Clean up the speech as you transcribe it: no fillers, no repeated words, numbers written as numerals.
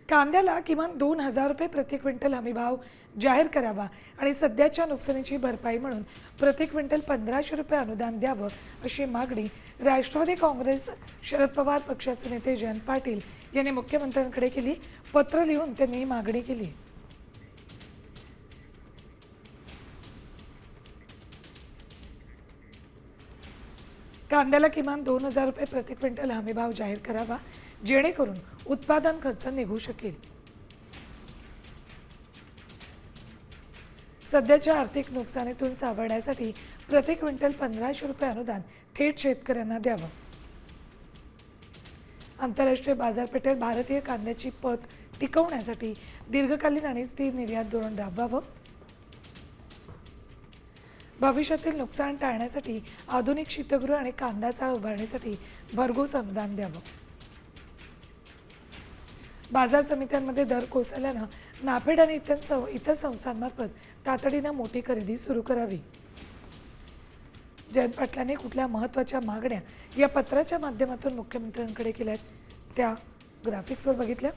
कांद्याला किमान 2,000 रुपये प्रति क्विंटल हमीभाव जाहीर करावा आणि सध्याच्या नुकसानीची भरपाई म्हणून प्रति क्विंटल 1,500 रुपये अनुदान द्यावं अशी मागणी राष्ट्रवादी काँग्रेस शरद पवार पक्षाचे नेते जयंत पाटील यांनी मुख्यमंत्र्यांकडे केली. पत्र लिहून त्यांनी ही मागणी केली. कांद्याला किमान 2,000 रुपये प्रति क्विंटल हमीभाव जाहीर करावा, जेणेकरून उत्पादन खर्च निघू शकेल. सध्याच्या आर्थिक नुकसानीतून सावरण्यासाठी प्रति क्विंटल 1,500 रुपये अनुदान थेट शेतकऱ्यांना द्यावं. आंतरराष्ट्रीय बाजारपेठेत भारतीय कांद्याची पत टिकवण्यासाठी दीर्घकालीन आणि स्थिर निर्यात धोरण राबवावं. भविष्यातील नुकसान टाळण्यासाठी आधुनिक शीतगृह आणि कांदा चाळ उभारण्यासाठी भरघोस अनुदान द्यावं. बाजार समित्यांमध्ये दर कोसळल्यानं नाफेड आणि इतर संस्थांमार्फत तातडीनं मोठी खरेदी सुरू करावी. जयंत पाटलांनी कुठल्या महत्त्वाच्या मागण्या या पत्राच्या माध्यमातून मुख्यमंत्र्यांकडे केल्यात त्या ग्राफिक्सवर बघितल्या.